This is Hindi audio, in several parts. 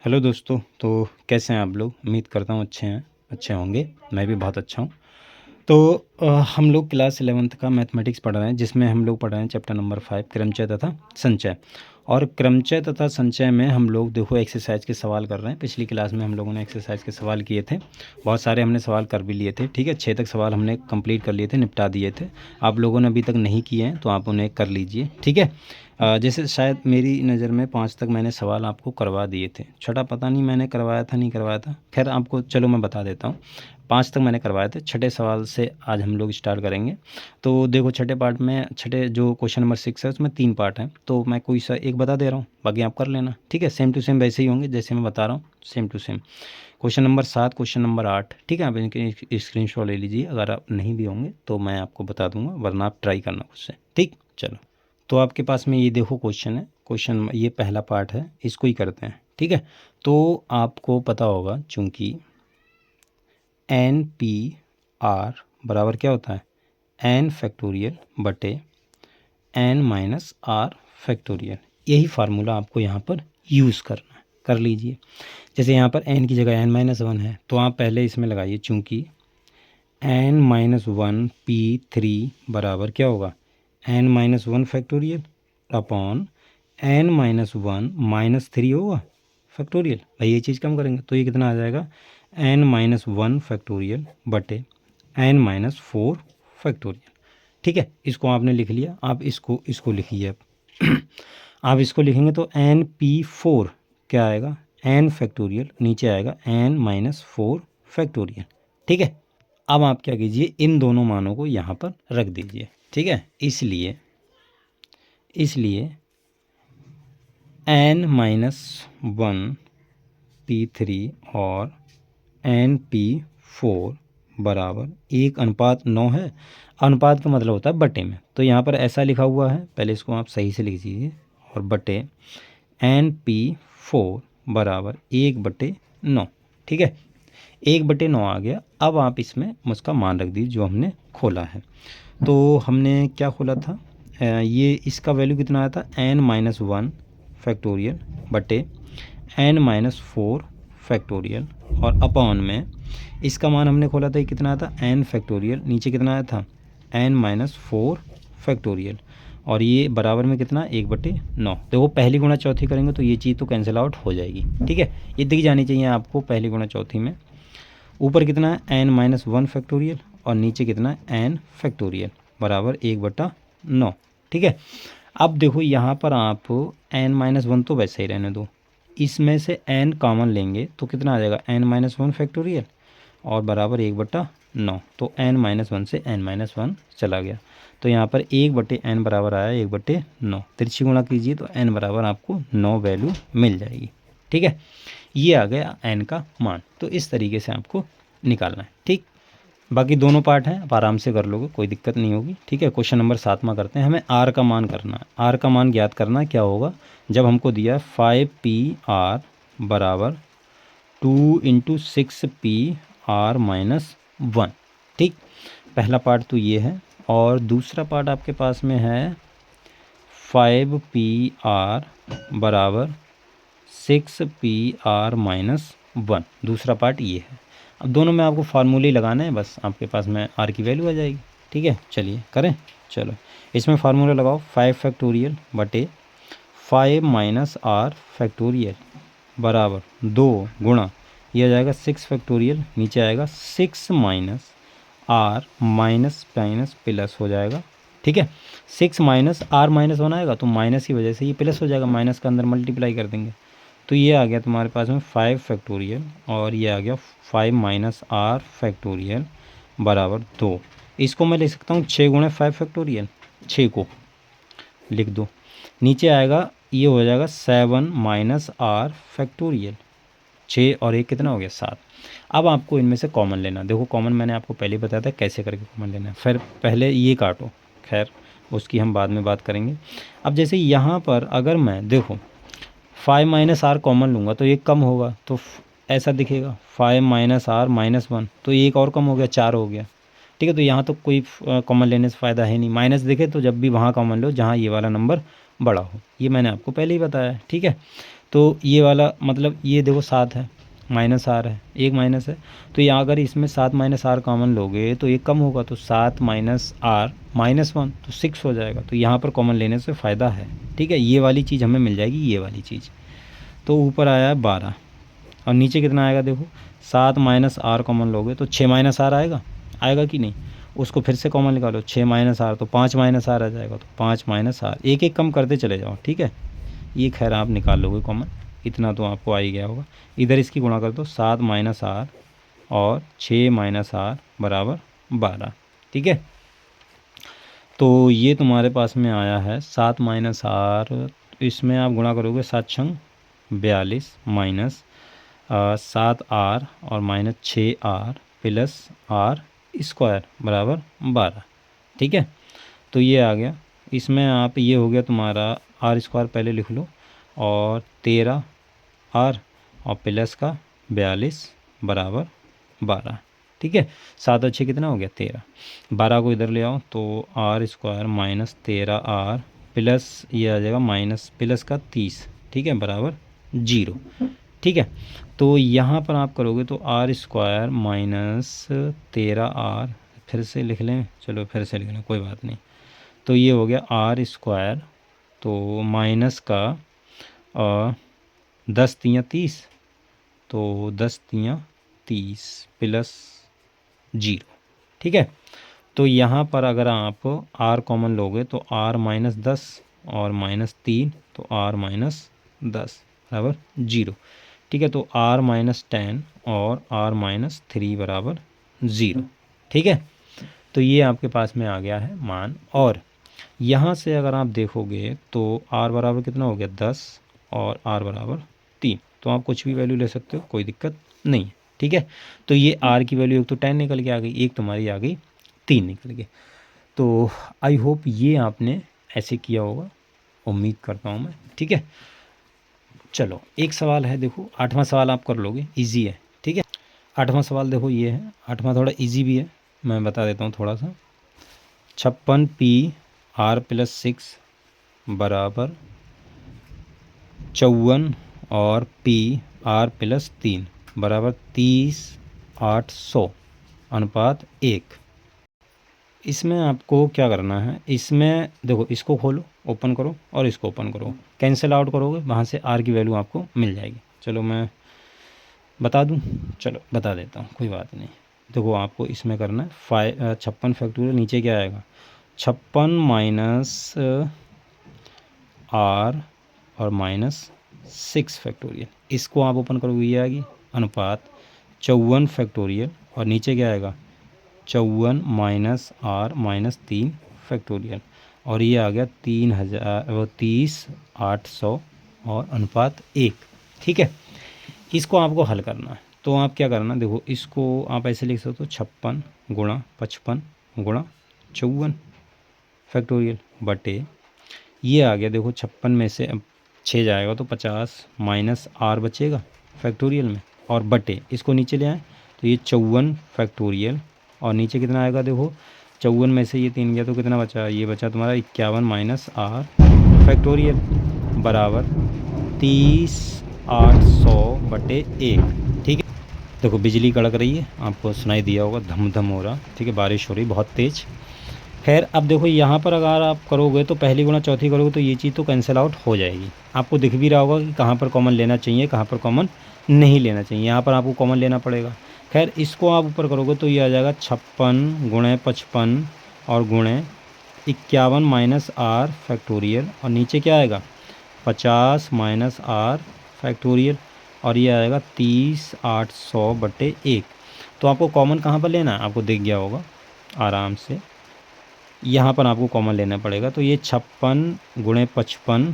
हेलो दोस्तों। तो कैसे हैं आप लोग? उम्मीद करता हूँ अच्छे होंगे। मैं भी बहुत अच्छा हूँ। तो हम लोग क्लास 11th का मैथमेटिक्स पढ़ रहे हैं, जिसमें हम लोग पढ़ रहे हैं चैप्टर नंबर 5 क्रमचय तथा संचय। और क्रमचय तथा संचय में हम लोग देखो एक्सरसाइज के सवाल कर रहे हैं। पिछली क्लास में हम लोगों ने एक्सरसाइज के सवाल किए थे, बहुत सारे हमने सवाल कर भी लिए थे। ठीक है, 6 तक सवाल हमने कंप्लीट कर लिए थे, निपटा दिए थे। आप लोगों ने अभी तक नहीं किए हैं तो आप उन्हें कर लीजिए। ठीक है, जैसे शायद मेरी नज़र में 5 तक मैंने सवाल आपको करवा दिए थे। छठा पता नहीं मैंने करवाया था नहीं करवाया था, खैर आपको चलो मैं बता देता हूँ। 5 तक मैंने करवाए थे, छठे सवाल से आज हम लोग स्टार्ट करेंगे। तो देखो छठे पार्ट में, छठे जो क्वेश्चन नंबर 6 है उसमें 3 पार्ट हैं, तो मैं कोई सा एक बता दे रहा हूँ, बाकी आप कर लेना। ठीक है, सेम टू सेम वैसे ही होंगे जैसे मैं बता रहा हूँ, same to same. Question number 7, question number 8, ठीक है, आप इनके स्क्रीनशॉट ले लीजिए। अगर आप नहीं भी होंगे तो मैं आपको बता दूंगा, वरना आप ट्राई करना खुद से। ठीक, चलो। तो आपके पास में ये देखो क्वेश्चन है, क्वेश्चन ये पहला पार्ट है, इसको ही करते हैं। ठीक है, तो आपको पता होगा चूँकि एन पी आर बराबर क्या होता है, एन फैक्टोरियल बटे एन माइनस आर फैक्टोरियल। यही फार्मूला आपको यहाँ पर यूज़ करना है, कर लीजिए। जैसे यहाँ पर एन की जगह n-1 है, तो आप पहले इसमें लगाइए, चूँकि n-1 p3 बराबर क्या होगा, n-1 फैक्टोरियल अपॉन n-1 -3 होगा फैक्टोरियल। भाई ये चीज़ कम करेंगे तो ये कितना आ जाएगा, n-1 फैक्टोरियल बटे n-4 फैक्टोरियल। ठीक है, इसको आपने लिख लिया। आप इसको लिखिए अब। आप इसको लिखेंगे तो n p4 क्या आएगा, n फैक्टोरियल, नीचे आएगा n-4 फैक्टोरियल। ठीक है, अब आप क्या कीजिए, इन दोनों मानों को यहाँ पर रख दीजिए। ठीक है, इसलिए n-1 p3 और n-4 बराबर 1:9 है। अनुपात का मतलब होता है बटे में, तो यहाँ पर ऐसा लिखा हुआ है, पहले इसको आप सही से लिख दीजिए। और बटे n-4 बराबर 1/9। ठीक है, 1/9 आ गया। अब आप इसमें उसका मान रख दीजिए जो हमने खोला है। तो हमने क्या खोला था, ये इसका वैल्यू कितना आया था, n-1 फैक्टोरियल बटे n-4 फैक्टोरियल, और अपॉन में इसका मान हमने खोला था, ये कितना आया था, n फैक्टोरियल, नीचे कितना आया था, n-4 फैक्टोरियल, और ये बराबर में कितना, 1/9। देखो पहली गुणा चौथी करेंगे तो ये चीज़ तो कैंसिल आउट हो जाएगी। ठीक है, ये दिख जानी चाहिए आपको पहली गुणा चौथी में। ऊपर कितना है, n-1 फैक्टोरियल, और नीचे कितना है, n फैक्टोरियल बराबर 1/9। ठीक है, अब देखो यहाँ पर आप n-1 तो वैसे ही रहने दो, इसमें से n कॉमन लेंगे तो कितना आ जाएगा, n-1 फैक्टोरियल और बराबर 1/9। तो n-1 से n-1 चला गया, तो यहाँ पर 1/n बराबर आया 1/9। तिरछी गुणा कीजिए तो n बराबर आपको 9 वैल्यू मिल जाएगी। ठीक है, ये आ गया n का मान। तो इस तरीके से आपको निकालना है। ठीक, बाकी दोनों पार्ट हैं, आप आराम से कर लोगे, कोई दिक्कत नहीं होगी। ठीक है, क्वेश्चन नंबर 7वां करते हैं। हमें r का मान करना है। r का मान ज्ञात करना है, क्या होगा, जब हमको दिया 5pr बराबर 2 × 6pr - 1। ठीक, पहला पार्ट तो ये है, और दूसरा पार्ट आपके पास में है 5pr बराबर 6pr - 1। दूसरा पार्ट ये है। अब दोनों में आपको फार्मूले लगाना है, बस आपके पास में r की वैल्यू आ जाएगी। ठीक है, चलिए करें। चलो इसमें फार्मूला लगाओ, 5 फैक्टोरियल बटे 5 - r फैक्टोरियल बराबर 2 गुणा, ये आ जाएगा 6 फैक्टोरियल, नीचे आएगा 6 minus r minus minus plus हो जाएगा। ठीक है, 6 माइनस r -1 आएगा तो माइनस की वजह से ये प्लस हो जाएगा, माइनस का अंदर मल्टीप्लाई कर देंगे। तो ये आ गया तुम्हारे पास में 5 फैक्टोरियल, और ये आ गया 5 - r फैक्टोरियल बराबर 2। इसको मैं लिख सकता हूँ 6 × 5 फैक्टोरियल, 6 को लिख दो। नीचे आएगा, ये हो जाएगा 7 - r फैक्टोरियल, 6 और 1 कितना हो गया, 7। अब आपको इनमें से कॉमन लेना। देखो कॉमन मैंने आपको पहले बताया था कैसे करके कॉमन लेना है, फिर पहले ये काटो, खैर उसकी हम बाद में बात करेंगे। अब जैसे यहाँ पर अगर मैं देखो 5 - r कॉमन लूँगा तो एक कम होगा, तो ऐसा दिखेगा 5 - r -1, तो एक और कम हो गया, 4 हो गया। ठीक है, तो यहाँ तो कोई कॉमन लेने से फ़ायदा है नहीं। माइनस दिखे तो जब भी वहाँ कॉमन लो जहाँ ये वाला नंबर बड़ा हो, ये मैंने आपको पहले ही बताया है। ठीक है, तो ये वाला मतलब ये देखो 7 है, माइनस आर है, एक माइनस है, तो यहाँ अगर इसमें 7 माइनस आर कॉमन लोगे तो ये कम होगा, तो 7 माइनस आर -1 तो 6 हो जाएगा। तो यहाँ पर कॉमन लेने से फ़ायदा है, ठीक है। ये वाली चीज़ हमें मिल जाएगी, ये वाली चीज़। तो ऊपर आया है 12 और नीचे कितना आएगा देखो, 7 माइनस आर कॉमन लोगे तो 6 माइनस आर आएगा, आएगा कि नहीं। उसको फिर से कॉमन निकालो, 6 माइनस आर तो 5 माइनस आर आ जाएगा, तो 5 माइनस आर, एक एक कम करते चले जाओ, ठीक है। ये खैर आप निकाल लोगे कॉमन, इतना तो आपको आ ही गया होगा। इधर इसकी गुणा कर दो, 7 माइनस आर और 6 माइनस आर बराबर 12, ठीक है। तो ये तुम्हारे पास में आया है 7 माइनस आर, इसमें आप गुणा करोगे 7 छंग 42 माइनस 7 आर और minus 6 r plus r square बराबर 12, ठीक है। तो ये आ गया, इसमें आप ये हो गया तुम्हारा आर स्क्वायर पहले लिख लो और 13 आर और प्लस का 42 बराबर 12, ठीक है। 7 और 6 कितना हो गया 13, 12 को इधर ले आओ तो r square minus 13 r plus ये आ जाएगा माइनस प्लस का 30, ठीक है, बराबर 0, ठीक है। तो यहाँ पर आप करोगे तो आर स्क्वायर माइनस 13 आर, फिर से लिख लें, चलो फिर से लिख लें, कोई बात नहीं। तो ये हो गया आर स्क्वायर, तो माइनस का 10 तियाँ 30, तो 10 तियाँ 30 प्लस 0, ठीक है। तो यहाँ पर अगर आप r कॉमन लोगे तो r माइनस 10 और माइनस 3, तो r माइनस 10 बराबर 0, ठीक है। तो r माइनस 10 और r माइनस 3 बराबर 0, ठीक है। तो ये आपके पास में आ गया है मान। और यहाँ से अगर आप देखोगे तो r बराबर कितना हो गया 10 और r बराबर 3, तो आप कुछ भी वैल्यू ले सकते हो, कोई दिक्कत नहीं है, ठीक है। तो ये r की वैल्यू एक तो 10 निकल के आ गई, एक तुम्हारी आ गई 3 निकल के। तो आई होप ये आपने ऐसे किया होगा, उम्मीद करता हूँ मैं, ठीक है। चलो एक सवाल है, देखो 8वां सवाल आप कर लोगे, इजी है, ठीक है। 8वां सवाल देखो ये है, 8वां थोड़ा इजी भी है, मैं बता देता हूँ थोड़ा सा। 56 पी आर प्लस 6 बराबर 54 और पी आर प्लस 3 बराबर 30 800 अनुपात 1। इसमें आपको क्या करना है, इसमें देखो इसको खोलो, ओपन करो और इसको ओपन करो, कैंसिल आउट करोगे, वहाँ से आर की वैल्यू आपको मिल जाएगी। चलो मैं बता दूँ, चलो बता देता हूँ, कोई बात नहीं। देखो आपको इसमें करना है 56 फैक्टोरियल, नीचे क्या आएगा 56 माइनस आर और माइनस 6 फैक्टोरियल, इसको आप ओपन करोगे, ये आएगी अनुपात 54 फैक्टोरियल और नीचे क्या आएगा 54 माइनस आर माइनस 3 फैक्टोरियल, और ये आ गया 30 800 और अनुपात 1, ठीक है। इसको आपको हल करना है, तो आप क्या करना, देखो इसको आप ऐसे लिख सकते हो 56 गुणा 55 गुणा 54 फैक्टोरियल बटे, ये आ गया देखो 56 में से अब 6 जाएगा तो 50 माइनस आर बचेगा फैक्टोरियल में, और बटे इसको नीचे ले आए तो ये 54 फैक्टोरियल, और नीचे कितना आएगा देखो 54 में से ये 3 गया तो कितना बचा, ये बचा तुम्हारा 51 माइनस आर फैक्टोरियल बराबर 30 800 बटे 1, ठीक है। देखो बिजली कड़क रही है, आपको सुनाई दिया होगा, धम धम हो रहा, ठीक है, बारिश हो रही बहुत तेज़। खैर अब देखो यहाँ पर अगर आप करोगे तो पहली गुणा चौथी करोगे तो ये चीज़ तो कैंसिल आउट हो जाएगी, आपको दिख भी रहा होगा कि कहाँ पर कॉमन लेना चाहिए, कहाँ पर कॉमन नहीं लेना चाहिए, यहाँ पर आपको कॉमन लेना पड़ेगा। खैर इसको आप ऊपर करोगे तो ये आ जाएगा 56 गुणे 55 और गुणे 51 माइनस आर फैक्टोरियल, और नीचे क्या आएगा 50 माइनस आर फैक्टोरियल, और ये आएगा 30 800 बटे 1। तो आपको कॉमन कहाँ पर लेना है, आपको दिख गया होगा आराम से, यहाँ पर आपको कॉमन लेना पड़ेगा। तो ये 56 गुणे 55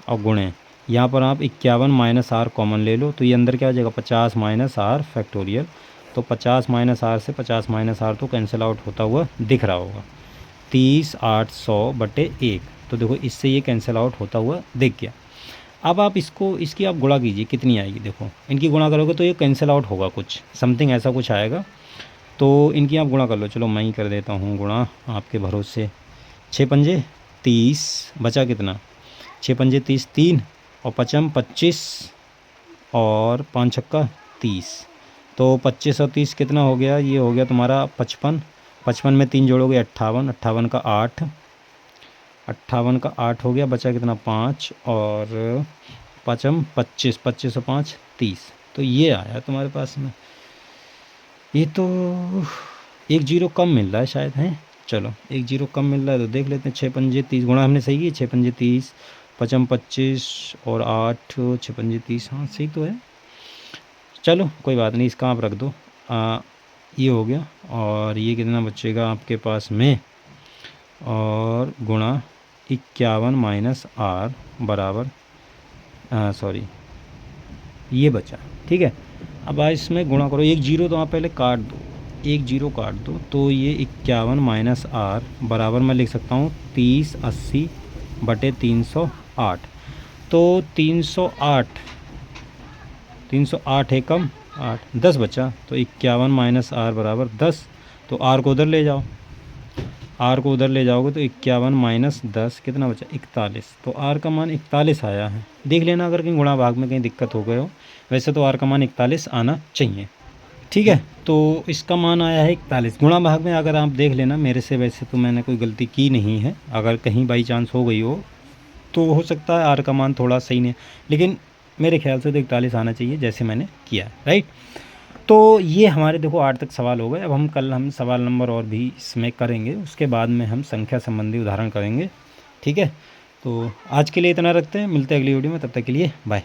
और गुणे यहाँ पर आप 51 माइनस आर कॉमन ले लो, तो ये अंदर क्या आ जाएगा 50 माइनस आर फैक्टोरियल, तो 50 माइनस आर से 50 माइनस आर तो कैंसिल आउट होता हुआ दिख रहा होगा, 30 800 बटे 1, तो देखो इससे ये कैंसिल आउट होता हुआ दिख गया। अब आप इसकी आप गुणा कीजिए, कितनी आएगी, देखो इनकी गुणा करोगे तो ये कैंसिल आउट होगा, कुछ समथिंग ऐसा कुछ आएगा, तो इनकी आप गुणा कर लो। चलो मैं ही कर देता हूँ गुणा आपके भरोसे, 6 पंजे 30 बचा कितना, 6 पंजे 30 3 और 5 25 और 5 छक्का 30। तो 25 और 30 कितना हो गया, ये हो गया तुम्हारा 55। 55 में 3 जोड़ोगे 58, 58 का 8, 58 का 8 हो गया, बचा कितना 5 और 5 25, 25 और 5 30। तो ये आया तुम्हारे पास में। ये तो एक जीरो कम मिल रहा है शायद, है। चलो एक जीरो कम मिल रहा है तो देख लेते हैं। 6 पंजे 30 गुणा हमने सही की, 6 पंजे 30, 5 25 और 8 6 पंजे 30, हाँ सही तो है। चलो कोई बात नहीं, इसका आप रख दो। ये हो गया और ये कितना बचेगा आपके पास में, और गुणा 51 माइनस आर बराबर सॉरी ये बचा, ठीक है। अब आज इसमें गुणा करो, एक जीरो तो आप पहले काट दो, एक जीरो काट दो, तो ये 51 माइनस आर बराबर मैं लिख सकता हूँ 30 80 बटे 308। तो 308 है कम 8 10 बचा, तो 51 माइनस आर बराबर 10। तो आर को उधर ले जाओ, आर को उधर ले जाओगे तो 51 माइनस 10 कितना बचा 41। तो आर का मान 41 आया है। देख लेना अगर कहीं गुणा भाग में कहीं दिक्कत हो गए हो, वैसे तो आर का मान 41 आना चाहिए, ठीक है। तो इसका मान आया है 41 गुणा भाग में। अगर आप देख लेना मेरे से, वैसे तो मैंने कोई गलती की नहीं है, अगर कहीं बाई चांस हो गई हो तो हो सकता है आर का मान थोड़ा सही नहीं, लेकिन मेरे ख्याल से तो 41 आना चाहिए जैसे मैंने किया है, राइट। तो ये हमारे देखो 8 तक सवाल हो गए। अब हम सवाल नंबर और भी इसमें करेंगे, उसके बाद में हम संख्या संबंधी उदाहरण करेंगे, ठीक है। तो आज के लिए इतना रखते हैं, मिलते हैं अगली वीडियो में, तब तक के लिए बाय।